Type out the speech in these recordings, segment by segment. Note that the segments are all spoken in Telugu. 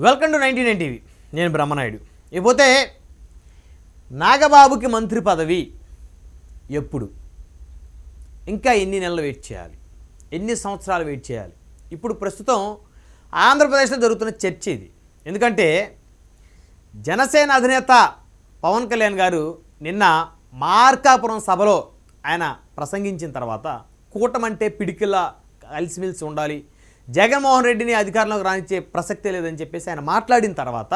Welcome to 99 TV. నేను బ్రహ్మనాయుడు. ఇకపోతే నాగబాబుకి మంత్రి పదవి ఎప్పుడు, ఇంకా ఎన్ని నెలలు వెయిట్ చేయాలి, ఎన్ని సంవత్సరాలు వెయిట్ చేయాలి? ఇప్పుడు ప్రస్తుతం ఆంధ్రప్రదేశ్లో జరుగుతున్న చర్చ ఇది. ఎందుకంటే జనసేన అధినేత పవన్ కళ్యాణ్ గారు నిన్న మార్కాపురం సభలో ఆయన ప్రసంగించిన తర్వాత కూటమంటే పిడికిలా కలిసిమెలిసి ఉండాలి, జగన్మోహన్ రెడ్డిని అధికారంలోకి రానిచ్చే ప్రసక్తే లేదని చెప్పేసి ఆయన మాట్లాడిన తర్వాత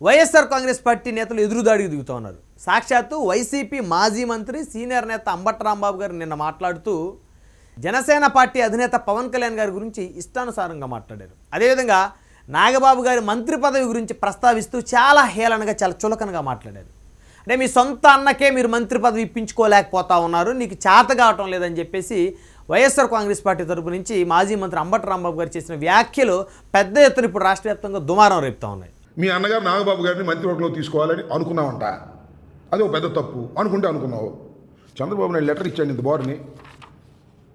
వైఎస్ఆర్ కాంగ్రెస్ పార్టీ నేతలు ఎదురుదాడికి దిగుతూ ఉన్నారు. సాక్షాత్తు వైసీపీ మాజీ మంత్రి సీనియర్ నేత అంబటి రాంబాబు గారు నిన్న మాట్లాడుతూ జనసేన పార్టీ అధినేత పవన్ కళ్యాణ్ గారి గురించి ఇష్టానుసారంగా మాట్లాడారు. అదేవిధంగా నాగబాబు గారి మంత్రి పదవి గురించి ప్రస్తావిస్తూ చాలా హేళనగా, చాలా చులకనగా మాట్లాడారు. అంటే మీ సొంత అన్నకే మీరు మంత్రి పదవి ఇప్పించుకోలేకపోతా ఉన్నారు, నీకు చేత కావటం లేదని చెప్పేసి వైఎస్ఆర్ కాంగ్రెస్ పార్టీ తరపు నుంచి మాజీ మంత్రి అంబటి రాంబాబు గారు చేసిన వ్యాఖ్యలు పెద్ద ఎత్తున ఇప్పుడు రాష్ట్ర వ్యాప్తంగా దుమారం రేపుతా ఉన్నాయి. మీ అన్నగారు నాగబాబు గారిని మంత్రివర్గంలో తీసుకోవాలని అనుకున్నావంట, అది ఒక పెద్ద తప్పు. అనుకున్నావు. చంద్రబాబు నాయుడు లెటర్ ఇచ్చాడు, ఇంత బోర్ని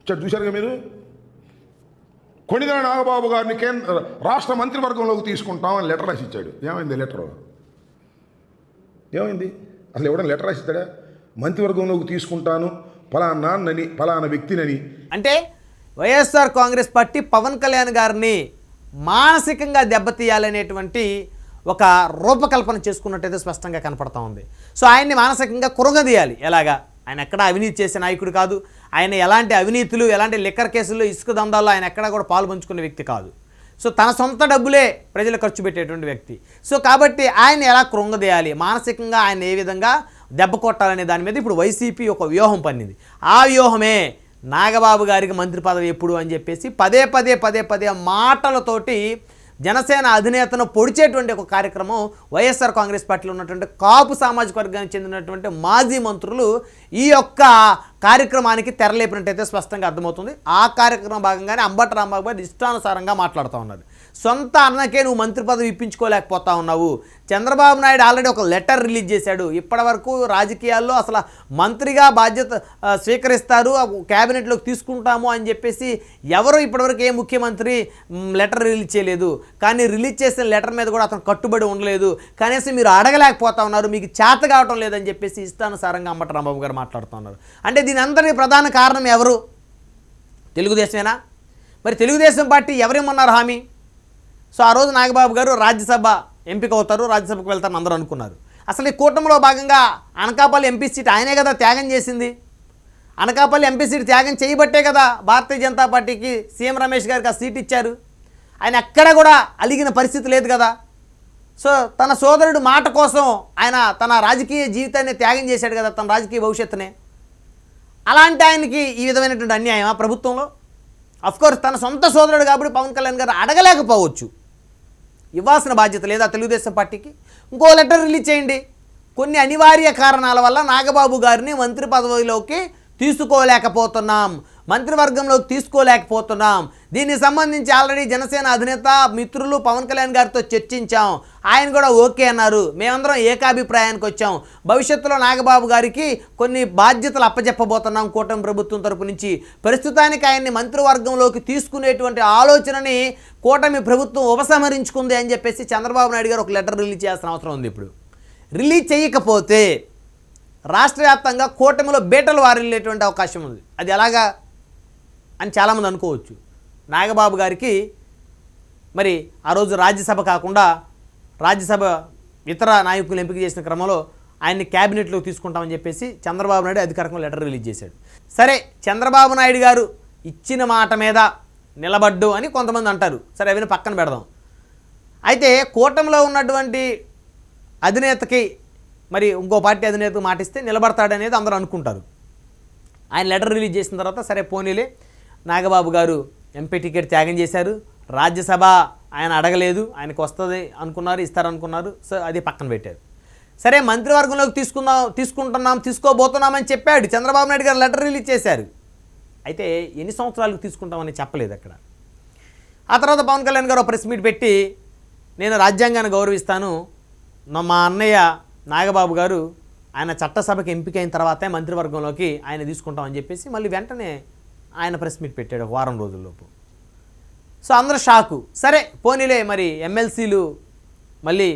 ఇచ్చాడు, చూశారుగా మీరు. కొణిదెల నాగబాబు గారిని రాష్ట్ర మంత్రివర్గంలోకి తీసుకుంటామని లెటర్ రాసి ఇచ్చాడు. ఏమైంది లెటరు? ఏమైంది? అసలు ఎవడన్నా లెటర్ రాసి ఇస్తాడా? మంత్రివర్గంలోకి తీసుకుంటాను ఫలానాన్నని, ఫలానా వ్యక్తినని. అంటే వైఎస్ఆర్ కాంగ్రెస్ పార్టీ పవన్ కళ్యాణ్ గారిని మానసికంగా దెబ్బతీయాలనేటువంటి ఒక రూపకల్పన చేసుకున్నట్టయితే స్పష్టంగా కనపడతా ఉంది. సో ఆయన్ని మానసికంగా కురగదీయాలి. ఎలాగా? ఆయన ఎక్కడా అవినీతి చేసే నాయకుడు కాదు, ఆయన ఎలాంటి అవినీతులు, ఎలాంటి లిక్కర్ కేసుల్లో, ఇసుక దందాల్లో ఆయన ఎక్కడా కూడా పాలు పంచుకునే వ్యక్తి కాదు. సో తన సొంత డబ్బులే ప్రజలు ఖర్చు పెట్టేటువంటి వ్యక్తి. సో కాబట్టి ఆయన ఎలా కృంగదీయాలి, మానసికంగా ఆయన ఏ విధంగా దెబ్బ కొట్టాలనే దాని మీద ఇప్పుడు వైసీపీ ఒక వ్యూహం పన్నింది. ఆ వ్యూహమే నాగబాబు గారికి మంత్రి పదవి ఎప్పుడు అని చెప్పేసి పదే పదే మాటలతోటి జనసేన అధినేతను పొడిచేటువంటి ఒక కార్యక్రమం వైఎస్ఆర్ కాంగ్రెస్ పార్టీలో ఉన్నటువంటి కాపు సామాజిక వర్గానికి చెందినటువంటి మాజీ మంత్రులు ఈ యొక్క కార్యక్రమానికి తెరలేపినట్టయితే స్పష్టంగా అర్థమవుతుంది. ఆ కార్యక్రమం భాగంగానే అంబటి రాంబాబు గారు ఇష్టానుసారంగా మాట్లాడుతూ ఉన్నారు. సొంత అన్నకే నువ్వు మంత్రి పదవి ఇప్పించుకోలేకపోతా ఉన్నావు. చంద్రబాబు నాయుడు ఆల్రెడీ ఒక లెటర్ రిలీజ్ చేశాడు. ఇప్పటి వరకు రాజకీయాల్లో అసలు మంత్రిగా బాధ్యత స్వీకరిస్తారు, క్యాబినెట్లోకి తీసుకుంటాము అని చెప్పేసి ఎవరు ఇప్పటివరకు ఏ ముఖ్యమంత్రి లెటర్ రిలీజ్ చేయలేదు. కానీ రిలీజ్ చేసిన లెటర్ మీద కూడా అతను కట్టుబడి ఉండలేదు. కనీసం మీరు అడగలేకపోతా ఉన్నారు, మీకు చేత కావటం లేదని చెప్పేసి ఇష్టానుసారంగా అంబటి రాంబాబు గారు మాట్లాడుతున్నారు. అంటే దీని అందరికీ ప్రధాన కారణం ఎవరు? తెలుగుదేశమేనా? మరి తెలుగుదేశం పార్టీ ఎవరేమన్నారు హామీ? సో ఆ రోజు నాగబాబు గారు రాజ్యసభ ఎంపిక అవుతారు, రాజ్యసభకు వెళ్తారని అందరూ అనుకున్నారు. అసలు ఈ కూటమిలో భాగంగా అనకాపల్లి ఎంపీ సీట్ ఆయనే కదా త్యాగం చేసింది. అనకాపల్లి ఎంపీ సీట్ త్యాగం చేయబట్టే కదా భారతీయ జనతా పార్టీకి సీఎం రమేష్ గారికి ఆ సీట్ ఇచ్చారు. ఆయన ఎక్కడ కూడా అలిగిన పరిస్థితి లేదు కదా. సో తన సోదరుడు మాట కోసం ఆయన తన రాజకీయ జీవితాన్ని త్యాగం చేశాడు కదా, తన రాజకీయ భవిష్యత్తునే. అలాంటి ఆయనకి ఈ విధమైనటువంటి అన్యాయమా ప్రభుత్వంలో? అఫ్కోర్స్ తన సొంత సోదరుడు కాబట్టి పవన్ కళ్యాణ్ గారు అడగలేకపోవచ్చు, ఇవ్వాల్సిన బాధ్యత లేదా తెలుగుదేశం పార్టీకి? ఇంకో లెటర్ రిలీజ్ చేయండి. కొన్ని అనివార్య కారణాల వల్ల నాగబాబు గారిని మంత్రి పదవిలోకి తీసుకోలేకపోతున్నాం, మంత్రివర్గంలోకి తీసుకోలేకపోతున్నాం. దీనికి సంబంధించి ఆల్రెడీ జనసేన అధినేత మిత్రులు పవన్ కళ్యాణ్ గారితో చర్చించాం, ఆయన కూడా ఓకే అన్నారు. మేమందరం ఏకాభిప్రాయానికి వచ్చాం. భవిష్యత్తులో నాగబాబు గారికి కొన్ని బాధ్యతలు అప్పచెప్పబోతున్నాం కూటమి ప్రభుత్వం తరపు నుంచి. ప్రస్తుతానికి ఆయన్ని మంత్రివర్గంలోకి తీసుకునేటువంటి ఆలోచనని కూటమి ప్రభుత్వం ఉపసంహరించుకుంది అని చెప్పేసి చంద్రబాబు నాయుడు గారు ఒక లెటర్ రిలీజ్ చేయాల్సిన అవసరం ఉంది. ఇప్పుడు రిలీజ్ చేయకపోతే రాష్ట్ర వ్యాప్తంగా కూటమిలో బీటలు వారిల్లేటువంటి అవకాశం ఉంది. అది ఎలాగా అని చాలామంది అనుకోవచ్చు. నాగబాబు గారికి మరి ఆ రోజు రాజ్యసభ కాకుండా రాజ్యసభ ఇతర నాయకులు ఎంపిక చేసిన క్రమంలో ఆయన్ని క్యాబినెట్లోకి తీసుకుంటామని చెప్పేసి చంద్రబాబు నాయుడు అధికారికంగా లెటర్ రిలీజ్ చేశాడు. సరే, చంద్రబాబు నాయుడు గారు ఇచ్చిన మాట మీద నిలబడ్డు అని కొంతమంది అంటారు. సరే, అవన్నీ పక్కన పెడదాం. అయితే కూటమిలో ఉన్నటువంటి అధినేతకి మరి ఇంకో పార్టీ అధినేతకు మాటిస్తే నిలబడతాడనేది అందరూ అనుకుంటారు. ఆయన లెటర్ రిలీజ్ చేసిన తర్వాత సరే పోనీలే, నాగబాబు గారు ఎంపీ టికెట్ త్యాగం చేశారు, రాజ్యసభ ఆయన అడగలేదు, ఆయనకు వస్తుంది అనుకున్నారు, ఇస్తారనుకున్నారు. సో అది పక్కన పెట్టారు. సరే, మంత్రివర్గంలోకి తీసుకోబోతున్నామని చెప్పాడు చంద్రబాబు నాయుడు గారు, లెటర్ రిలీజ్ చేశారు. అయితే ఎన్ని సంవత్సరాలకు తీసుకుంటామని చెప్పలేదు అక్కడ. ఆ తర్వాత పవన్ కళ్యాణ్ గారు ప్రెస్ మీట్ పెట్టి నేను రాజ్యాంగాన్ని గౌరవిస్తాను, మా అన్నయ్య నాగబాబు గారు ఆయన చట్టసభకి ఎంపికైన తర్వాతే మంత్రివర్గంలోకి ఆయన తీసుకుంటామని చెప్పేసి మళ్ళీ వెంటనే ఆయన ప్రెస్ మీట్ పెట్టాడు ఒక వారం రోజుల్లోపు. సో అందరూ షాకు. సరే పోనీలే, మరి ఎమ్మెల్సీలు మళ్ళీ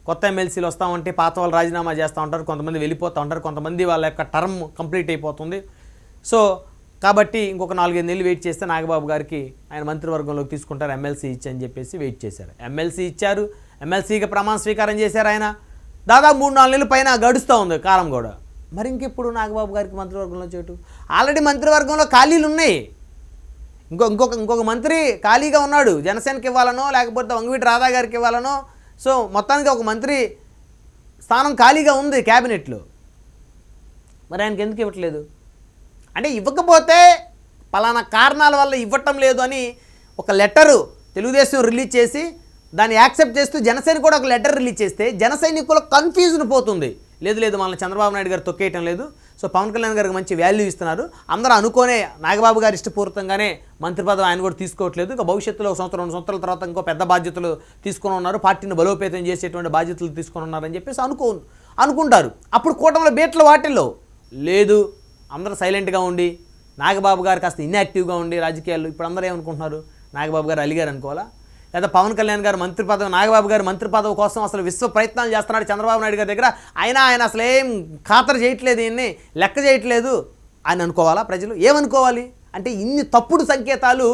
కొత్త ఎమ్మెల్సీలు వస్తూ పాత వాళ్ళు రాజీనామా చేస్తూ ఉంటారు, కొంతమంది వెళ్ళిపోతూ ఉంటారు, కొంతమంది వాళ్ళ యొక్క టర్మ్ కంప్లీట్ అయిపోతుంది. సో కాబట్టి ఇంకొక 4-5 నెలలు వెయిట్ చేస్తే నాగబాబు గారికి ఆయన మంత్రివర్గంలోకి తీసుకుంటారు, ఎమ్మెల్సీ ఇచ్చి అని చెప్పేసి వెయిట్ చేశారు. ఎమ్మెల్సీ ఇచ్చారు, ఎమ్మెల్సీగా ప్రమాణ స్వీకారం చేశారు. ఆయన దాదాపు 3-4 నెలల పైన గడుస్తూ ఉంది కాలం కూడా. మరి ఇంకెప్పుడు నాగబాబు గారికి మంత్రివర్గంలో చోటు? ఆల్రెడీ మంత్రివర్గంలో ఖాళీలు ఉన్నాయి. ఇంకొక మంత్రి ఖాళీగా ఉన్నాడు, జనసేనకి ఇవ్వాలనో లేకపోతే వంగవీటి రాధా గారికి ఇవ్వాలనో. సో మొత్తానికి ఒక మంత్రి స్థానం ఖాళీగా ఉంది క్యాబినెట్లో. మరి ఆయనకి ఎందుకు ఇవ్వట్లేదు? అంటే ఇవ్వకపోతే పలానా కారణాల వల్ల ఇవ్వటం లేదు అని ఒక లెటరు తెలుగుదేశం రిలీజ్ చేసి దాన్ని యాక్సెప్ట్ చేస్తూ జనసేన కూడా ఒక లెటర్ రిలీజ్ చేస్తే జన సైనికుల కన్ఫ్యూజన్ పోతుంది. లేదు మనల్ని చంద్రబాబు నాయుడు గారు తొక్కేయటం లేదు, సో పవన్ కళ్యాణ్ గారికి మంచి వాల్యూ ఇస్తున్నారు, అందరూ అనుకోనే నాగబాబు గారు ఇష్టపూర్వకంగానే మంత్రి పదవి ఆయన కూడా తీసుకోవట్లేదు, ఇక భవిష్యత్తులో 1 సంవత్సరం 2 సంవత్సరాల తర్వాత ఇంకో పెద్ద బాధ్యతలు తీసుకొని ఉన్నారు, పార్టీని బలోపేతం చేసేటువంటి బాధ్యతలు తీసుకొని ఉన్నారని చెప్పేసి అనుకుంటారు. అప్పుడు కూటమిలో బీట్ల వాటిల్లో లేదు, అందరూ సైలెంట్గా ఉండి నాగబాబు గారు కాస్త ఇన్యాక్టివ్గా ఉండి రాజకీయాల్లో. ఇప్పుడు అందరూ ఏమనుకుంటున్నారు, నాగబాబు గారు అలిగారు అనుకోవాలా? లేదా పవన్ కళ్యాణ్ గారు మంత్రి పదవి, నాగబాబు గారు మంత్రి పదవి కోసం అసలు విశ్వ ప్రయత్నాలు చేస్తున్నాడు చంద్రబాబు నాయుడు గారి దగ్గర, ఆయన అసలు ఏం ఖాతరు చేయట్లేదు, ఈయన్ని లెక్క చేయట్లేదు అని అనుకోవాలా? ప్రజలు ఏమనుకోవాలి? అంటే ఇన్ని తప్పుడు సంకేతాలు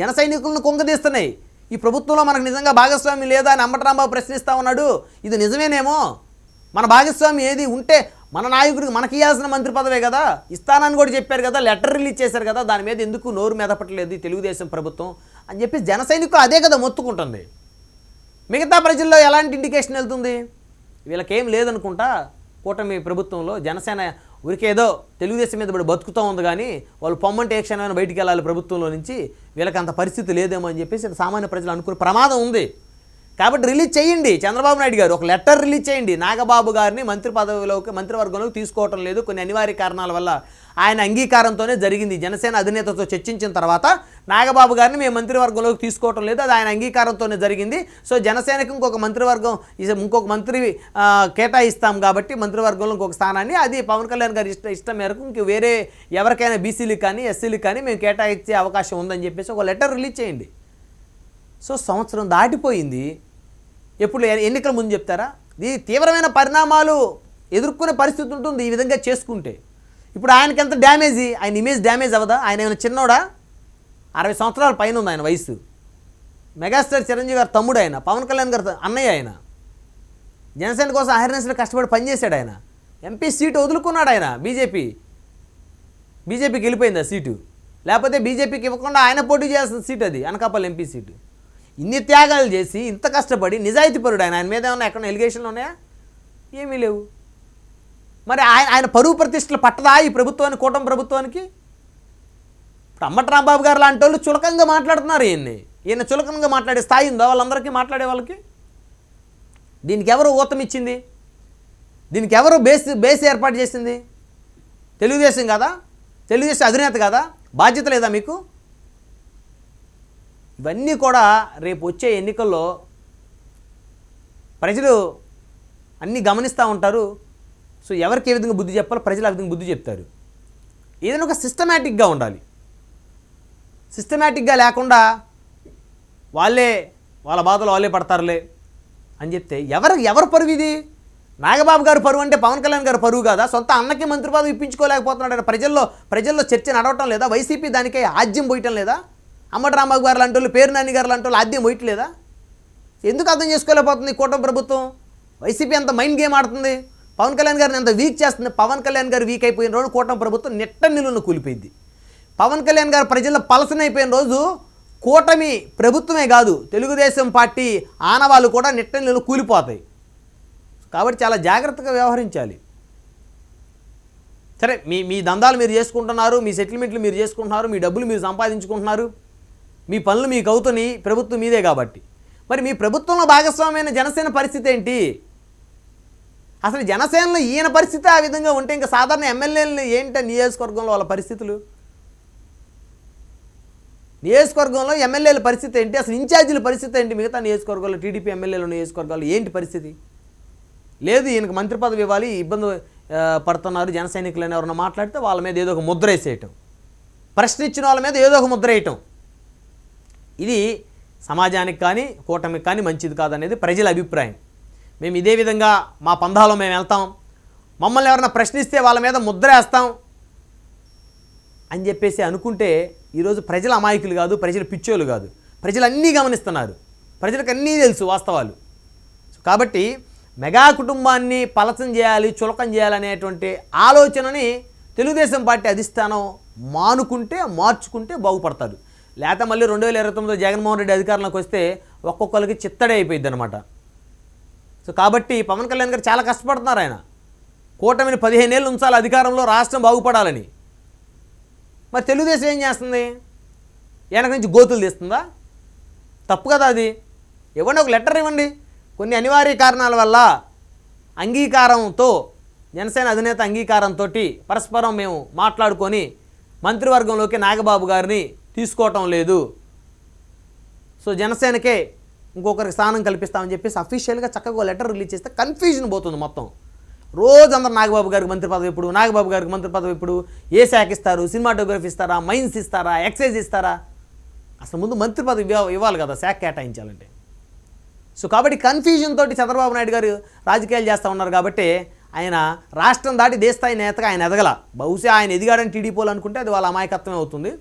జన సైనికులను కుంగదీస్తున్నాయి. ఈ ప్రభుత్వంలో మనకు నిజంగా భాగస్వామి లేదా అని అంబటరాంబాబు ప్రశ్నిస్తూ ఉన్నాడు. ఇది నిజమేనేమో, మన భాగస్వామి ఏది ఉంటే మన నాయకుడికి మనకి ఇవ్వాల్సిన మంత్రి పదవే కదా, ఇస్తానని కూడా చెప్పారు కదా, లెటర్ రిలీజ్ చేశారు కదా, దాని మీద ఎందుకు నోరు మెదపట్లేదు తెలుగుదేశం ప్రభుత్వం అని చెప్పి జన సైనికులు అదే కదా మొత్తుకుంటుంది. మిగతా ప్రజల్లో ఎలాంటి ఇండికేషన్ వెళ్తుంది? వీళ్ళకేం లేదనుకుంటా కూటమి ప్రభుత్వంలో. జనసేన ఊరికేదో తెలుగుదేశం మీద పడి బతుకుతూ ఉంది, కానీ వాళ్ళు పొమ్మంటే ఏ క్షణమైనా బయటికి వెళ్ళాలి ప్రభుత్వంలో నుంచి, వీళ్ళకి అంత పరిస్థితి లేదేమో అని చెప్పేసి సామాన్య ప్రజలు అనుకునే ప్రమాదం ఉంది. కాబట్టి రిలీజ్ చేయండి, చంద్రబాబు నాయుడు గారు ఒక లెటర్ రిలీజ్ చేయండి, నాగబాబు గారిని మంత్రి పదవిలోకి మంత్రివర్గంలోకి తీసుకోవటం లేదు, కొన్ని అనివార్య కారణాల వల్ల ఆయన అంగీకారంతోనే జరిగింది, జనసేన అధినేతతో చర్చించిన తర్వాత నాగబాబు గారిని మేము మంత్రివర్గంలోకి తీసుకోవటం లేదు, అది ఆయన అంగీకారంతోనే జరిగింది. సో జనసేనకి ఇంకొక మంత్రివర్గం, ఇంకొక మంత్రి కేటాయిస్తాం కాబట్టి మంత్రివర్గంలో ఇంకొక స్థానాన్ని, అది పవన్ కళ్యాణ్ గారి ఇష్టం మేరకు ఇంక వేరే ఎవరికైనా బీసీలకు కానీ ఎస్సీలకు కానీ మేము కేటాయించే అవకాశం ఉందని చెప్పేసి ఒక లెటర్ రిలీజ్ చేయండి. సో సంవత్సరం దాటిపోయింది, ఎప్పుడు ఎన్నికల ముందు చెప్తారా? ఇది తీవ్రమైన పరిణామాలు ఎదుర్కొనే పరిస్థితి ఉంటుంది ఈ విధంగా చేసుకుంటే. ఇప్పుడు ఆయనకి ఎంత డ్యామేజ్, ఆయన ఇమేజ్ డ్యామేజ్ అవ్వదా? ఆయన ఏమైనా చిన్నోడా? 60 సంవత్సరాల పైన ఉంది ఆయన వయసు. మెగాస్టార్ చిరంజీవి గారు తమ్ముడు ఆయన, పవన్ కళ్యాణ్ గారు అన్నయ్య ఆయన. జనసేన కోసం అహర్నిశలు కష్టపడి పనిచేశాడు ఆయన. ఎంపీ సీటు వదులుకున్నాడు ఆయన, బీజేపీకి వెళ్ళిపోయింది ఆ సీటు, లేకపోతే బీజేపీకి ఇవ్వకుండా ఆయన పోటీ చేయాల్సిన సీటు అది, అనకాపల్లి ఎంపీ సీటు. ఇన్ని త్యాగాలు చేసి ఇంత కష్టపడి నిజాయితీపరుడు ఆయన మీద ఏమన్నా ఎక్కడ ఎలిగేషన్లు ఉన్నాయా? ఏమీ లేవు. మరి ఆయన పరువు ప్రతిష్టలు పట్టదా ఈ ప్రభుత్వానికి, కూటమి ప్రభుత్వానికి? ఇప్పుడు అంబటరాంబాబు గారు లాంటి వాళ్ళు చులకంగా మాట్లాడుతున్నారు ఈయన చులకంగా మాట్లాడే స్థాయి ఉందా వాళ్ళందరికీ, మాట్లాడే వాళ్ళకి? దీనికి ఎవరు ఊతం ఇచ్చింది? దీనికి ఎవరు బేస్ ఏర్పాటు చేసింది? తెలుగుదేశం కదా, తెలుగుదేశం అధినేత కదా, బాధ్యత లేదా మీకు? ఇవన్నీ కూడా రేపు వచ్చే ఎన్నికల్లో ప్రజలు అన్నీ గమనిస్తూ ఉంటారు. సో ఎవరికి ఏ విధంగా బుద్ధి చెప్పాలో ప్రజలు ఆ విధంగా బుద్ధి చెప్తారు. ఏదైనా ఒక సిస్టమేటిక్గా ఉండాలి. సిస్టమేటిక్గా లేకుండా వాళ్ళ బాధలు వాళ్ళే పడతారులే అని చెప్తే ఎవరు పరువు ఇది? నాగబాబు గారు పరువు అంటే పవన్ కళ్యాణ్ గారు పరువు కాదా? సొంత అన్నకి మంత్రి పదవి ఇప్పించుకోలేకపోతున్నాడు. ప్రజల్లో చర్చ నడవటం లేదా? వైసీపీ దానికే ఆద్యం పోయటం లేదా? అంబటరాంబాబు గారు లాంటి వాళ్ళు, పేరు నాని గారు లాంటి వాళ్ళు ఆద్యం పోయట్లేదా? ఎందుకు అర్థం చేసుకోలేకపోతుంది కూటమి ప్రభుత్వం? వైసీపీ అంత మైండ్ గేమ్ ఆడుతుంది, పవన్ కళ్యాణ్ గారిని అంత వీక్ చేస్తుంది. పవన్ కళ్యాణ్ గారు వీక్ అయిపోయిన రోజు కూటమి ప్రభుత్వం నెట్ట నిలువును కూలిపోయింది. పవన్ కళ్యాణ్ గారు ప్రజల్లో పలసనైపోయిన రోజు కూటమి ప్రభుత్వమే కాదు, తెలుగుదేశం పార్టీ ఆనవాళ్ళు కూడా నెట్ట నిలువును కూలిపోతాయి. కాబట్టి చాలా జాగ్రత్తగా వ్యవహరించాలి. సరే, మీ దందాలు మీరు చేసుకుంటున్నారు, మీ సెటిల్మెంట్లు మీరు చేసుకుంటున్నారు, మీ డబ్బులు మీరు సంపాదించుకుంటున్నారు, మీ పనులు మీకు అవుతున్నాయి, ప్రభుత్వం మీదే కాబట్టి. మరి మీ ప్రభుత్వంలో భాగస్వామ్యమైన జనసేన పరిస్థితి ఏంటి? అసలు జనసేనలో ఈయన పరిస్థితి ఆ విధంగా ఉంటే ఇంకా సాధారణ ఎమ్మెల్యేలు ఏంటి నియోజకవర్గంలో వాళ్ళ పరిస్థితులు? నియోజకవర్గంలో ఎమ్మెల్యేల పరిస్థితి ఏంటి? అసలు ఇన్ఛార్జీల పరిస్థితి ఏంటి? మిగతా నియోజకవర్గాల్లో టీడీపీ ఎమ్మెల్యేల నియోజకవర్గాల్లో ఏంటి పరిస్థితి? లేదు, ఈయనకు మంత్రి పదవి ఇవ్వాలి, ఇబ్బంది పడుతున్నారు జన సైనికులని ఎవరన్నా మాట్లాడితే వాళ్ళ మీద ఏదో ఒక ముద్ర వేసేయటం, ప్రశ్నించిన వాళ్ళ మీద ఏదో ఒక ముద్ర వేయటం. ఇది సమాజానికి కానీ కూటమికి కానీ మంచిది కాదనేది ప్రజల అభిప్రాయం. మేము ఇదే విధంగా మా పందాలో మేము వెళ్తాం, మమ్మల్ని ఎవరైనా ప్రశ్నిస్తే వాళ్ళ మీద ముద్ర వేస్తాం అని చెప్పేసి అనుకుంటే ఈరోజు ప్రజలు అమాయకులు కాదు, ప్రజలు పిచ్చోళ్ళు కాదు, ప్రజలు అన్నీ గమనిస్తున్నారు, ప్రజలకు అన్నీ తెలుసు వాస్తవాలు. కాబట్టి మెగా కుటుంబాన్ని పలచం చేయాలి, చులకం చేయాలనేటువంటి ఆలోచనని తెలుగుదేశం పార్టీ అధిష్టానం మార్చుకుంటే బాగుపడతారు. లేకపోతే మళ్ళీ 2029 జగన్మోహన్ రెడ్డి అధికారంలోకి వస్తే ఒక్కొక్కరికి చిత్తడే అయిపోయింది అనమాట. సో కాబట్టి పవన్ కళ్యాణ్ గారు చాలా కష్టపడుతున్నారు. ఆయన కూటమిని 15 ఏళ్ళు ఉంచాలి అధికారంలో, రాష్ట్రం బాగుపడాలని. మరి తెలుగుదేశం ఏం చేస్తుంది? వెనక నుంచి గోతులు తీస్తుందా? తప్పు కదా అది. ఇవ్వండి, ఒక లెటర్ ఇవ్వండి. కొన్ని అనివార్య కారణాల వల్ల అంగీకారంతో, జనసేన అధినేత అంగీకారంతో పరస్పరం మేము మాట్లాడుకొని మంత్రివర్గంలోకి నాగబాబు గారిని తీసుకోవటం లేదు, సో జనసేనకే ఇంకొకరికి స్థానం కల్పిస్తామని చెప్పేసి అఫీషియల్గా చక్కగా లెటర్ రిలీజ్ చేస్తే కన్ఫ్యూజన్ పోతుంది మొత్తం. రోజు అందరు నాగబాబు గారికి మంత్రి పదవి ఎప్పుడు, నాగబాబు గారికి మంత్రి పదవి ఎప్పుడు, ఏ శాఖ ఇస్తారు, సినిమాటోగ్రఫీ ఇస్తారా, మైన్స్ ఇస్తారా, ఎక్సైజ్ ఇస్తారా? అసలు ముందు మంత్రి పదవి ఇవ్వాలి కదా శాఖ కేటాయించాలంటే. సో కాబట్టి కన్ఫ్యూజన్ తోటి చంద్రబాబు నాయుడు గారు రాజకీయాలు చేస్తూ ఉన్నారు. కాబట్టి ఆయన రాష్ట్రం దాటి దేశస్థాయి నేతగా ఆయన ఎదగల. బహుశా ఆయన ఎదిగాడని టీడీపీలు అనుకుంటే అది వాళ్ళ అమాయకత్వమే అవుతుంది.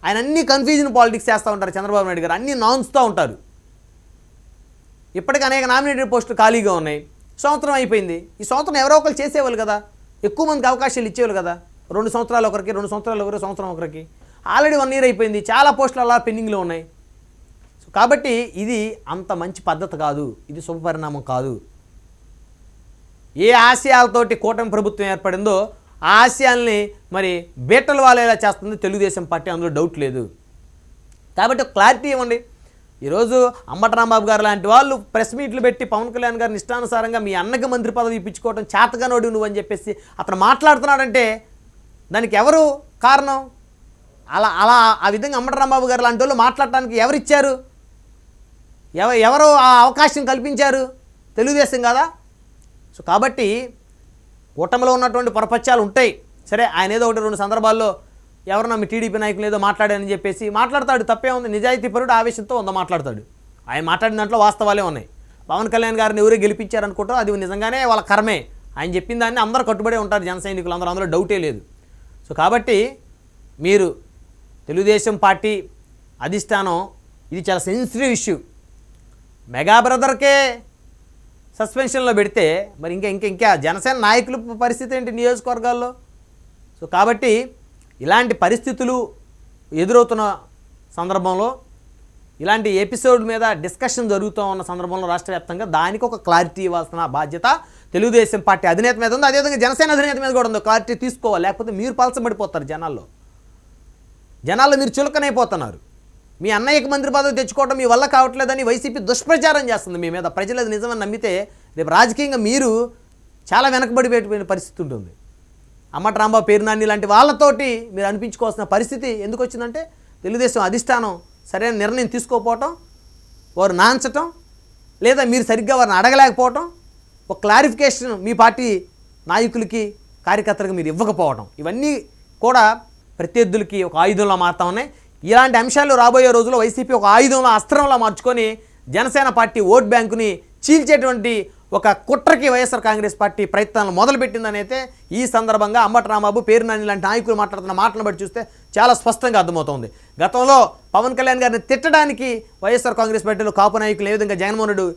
ఆయన అన్ని కన్ఫ్యూజన్ పాలిటిక్స్ చేస్తూ ఉంటారు చంద్రబాబు నాయుడు గారు, అన్నీ నాన్స్తూ ఉంటారు. ఇప్పటికీ అనేక నామినేటెడ్ పోస్టులు ఖాళీగా ఉన్నాయి. సంవత్సరం అయిపోయింది. ఈ సంవత్సరం ఎవరో ఒకరు చేసేవాళ్ళు కదా, ఎక్కువ మందికి అవకాశాలు ఇచ్చేవాళ్ళు కదా. 2 సంవత్సరాలు ఒకరికి, 2 సంవత్సరాలు ఒకరికి, సంవత్సరం ఒకరికి. ఆల్రెడీ 1 ఇయర్ అయిపోయింది, చాలా పోస్టులు అలా పెండింగ్లో ఉన్నాయి. సో కాబట్టి ఇది అంత మంచి పద్ధతి కాదు, ఇది శుభపరిణామం కాదు. ఏ ఆశయాలతోటి కూటమి ప్రభుత్వం ఏర్పడిందో ఆ ఆశయాల్ని మరి బీటలు వాలేలా చేస్తుంది తెలుగుదేశం పార్టీ, అందులో డౌట్ లేదు. కాబట్టి క్లారిటీ ఇవ్వండి. ఈరోజు అంబటి రాంబాబు గారు లాంటి వాళ్ళు ప్రెస్ మీట్లు పెట్టి పవన్ కళ్యాణ్ గారిని ఇష్టానుసారంగా మీ అన్నకి మంత్రి పదవి ఇప్పించుకోవడం చేతగానోడు నువ్వు అని చెప్పేసి అతను మాట్లాడుతున్నాడంటే దానికి ఎవరు కారణం? అలా ఆ విధంగా అంబటి రాంబాబు గారు లాంటి వాళ్ళు మాట్లాడటానికి ఎవరిచ్చారు? ఎవరు ఆ అవకాశం కల్పించారు? తెలుగుదేశం కదా. సో కాబట్టి కూటమిలో ఉన్నటువంటి పొరపత్యాలు ఉంటాయి. సరే, ఆయన ఏదో 1-2 సందర్భాల్లో ఎవరన్నా మీ టీడీపీ నాయకులు ఏదో మాట్లాడారని చెప్పేసి మాట్లాడతాడు, తప్పే ఉంది. నిజాయితీపరుడు, ఆవేశంతో మాట్లాడతాడు. ఆయన మాట్లాడిన దాంట్లో వాస్తవాలే ఉన్నాయి. పవన్ కళ్యాణ్ గారిని ఎవరే గెలిపించారనుకుంటారో అది నిజంగానే వాళ్ళ కర్మే. ఆయన చెప్పిన దాన్ని అందరూ కట్టుబడే ఉంటారు, జన సైనికులు అందరూ, అందులో డౌటే లేదు. సో కాబట్టి మీరు తెలుగుదేశం పార్టీ అధిష్టానం, ఇది చాలా సెన్సిటివ్ ఇష్యూ. మెగా బ్రదర్కే సస్పెన్షన్లో పెడితే మరి ఇంకా జనసేన నాయకుల పరిస్థితి ఏంటి నియోజకవర్గాల్లో? సో కాబట్టి ఇలాంటి పరిస్థితులు ఎదురవుతున్న సందర్భంలో, ఇలాంటి ఎపిసోడ్ మీద డిస్కషన్ జరుగుతూ ఉన్న సందర్భంలో రాష్ట్ర వ్యాప్తంగా దానికి ఒక క్లారిటీ ఇవ్వాల్సిన బాధ్యత తెలుగుదేశం పార్టీ అధినేత మీద ఉంది. అదేవిధంగా జనసేన అధినేత మీద కూడా ఉంది. క్లారిటీ తీసుకోవాలి, లేకపోతే మీరు పలచబడిపోతారు జనాల్లో మీరు చులకనైపోతున్నారు. మీ అన్నయ్యకి మంత్రి పదవి తెచ్చుకోవడం మీ వల్ల కావట్లేదని వైసీపీ దుష్ప్రచారం చేస్తుంది మీ మీద. ప్రజలు అది నిజమని నమ్మితే రేపు రాజకీయంగా మీరు చాలా వెనకబడిపోయిన పరిస్థితి ఉంటుంది. అంబటి రాంబాబు, పేరు నాని లాంటి వాళ్ళతోటి మీరు అనిపించుకోవాల్సిన పరిస్థితి ఎందుకు వచ్చిందంటే తెలుగుదేశం అధిష్టానం సరైన నిర్ణయం తీసుకోకపోవటం, వారు నాంచటం, లేదా మీరు సరిగ్గా వారిని అడగలేకపోవటం, ఒక క్లారిఫికేషన్ మీ పార్టీ నాయకులకి, కార్యకర్తలకు మీరు ఇవ్వకపోవటం, ఇవన్నీ కూడా ప్రత్యర్థులకి ఒక ఆయుధంలో మారుతా ఉన్నాయి. ఇలాంటి అంశాలు రాబోయే రోజుల్లో వైసీపీ ఒక ఆయుధంలో, అస్త్రంలో మార్చుకొని జనసేన పార్టీ ఓట్ బ్యాంకుని చీల్చేటువంటి ఒక కుట్రకి వైఎస్ఆర్ కాంగ్రెస్ పార్టీ ప్రయత్నాలను మొదలుపెట్టిందని అయితే ఈ సందర్భంగా అంబటి రాంబాబు, పేరు నాని లాంటి నాయకులు మాట్లాడుతున్న మాటలను బట్టి చూస్తే చాలా స్పష్టంగా అర్థమవుతోంది. గతంలో పవన్ కళ్యాణ్ గారిని తిట్టడానికి వైఎస్ఆర్ కాంగ్రెస్ పార్టీలో కాపు నాయకులు ఏ విధంగా జగన్మోహన్ రెడ్డి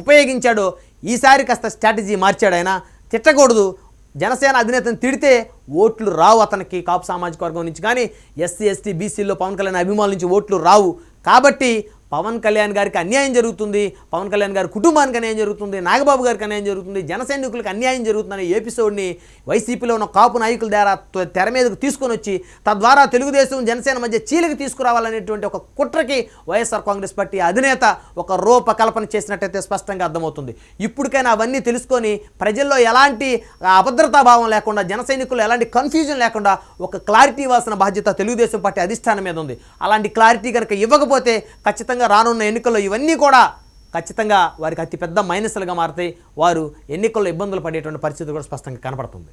ఉపయోగించాడో ఈసారి కాస్త స్ట్రాటజీ మార్చాడు. ఆయన తిట్టకూడదు, జనసేన అధినేతను తిడితే ఓట్లు రావు అతనికి కాపు సామాజిక వర్గం నుంచి, కానీ ఎస్సీ ఎస్టీ బీసీల్లో పవన్ కళ్యాణ్ అభిమానుల నుంచి ఓట్లు రావు. కాబట్టి పవన్ కళ్యాణ్ గారికి అన్యాయం జరుగుతుంది, పవన్ కళ్యాణ్ గారి కుటుంబానికి అన్యాయం జరుగుతుంది, నాగబాబు గారికి అన్యాయం జరుగుతుంది, జన సైనికులకు అన్యాయం జరుగుతుందనే ఎపిసోడ్ని వైసీపీలో ఉన్న కాపు నాయకుల ద్వారా తెర మీదకు తీసుకొని వచ్చి తద్వారా తెలుగుదేశం జనసేన మధ్య చీలిక తీసుకురావాలనేటువంటి ఒక కుట్రకి వైఎస్ఆర్ కాంగ్రెస్ పార్టీ అధినేత ఒక రూపకల్పన చేసినట్టయితే స్పష్టంగా అర్థమవుతుంది. ఇప్పటికైనా అవన్నీ తెలుసుకొని ప్రజల్లో ఎలాంటి అభద్రతాభావం లేకుండా, జన సైనికులు ఎలాంటి కన్ఫ్యూజన్ లేకుండా ఒక క్లారిటీ ఇవ్వాల్సిన బాధ్యత తెలుగుదేశం పార్టీ అధిష్టానం మీద ఉంది. అలాంటి క్లారిటీ కనుక ఇవ్వకపోతే ఖచ్చితంగా రానున్న ఎన్నికల్లో ఇవన్నీ కూడా ఖచ్చితంగా వారికి అతిపెద్ద మైనస్లుగా మారుతాయి. వారు ఎన్నికల్లో ఇబ్బందులు పడేటువంటి పరిస్థితి కూడా స్పష్టంగా కనపడుతుంది.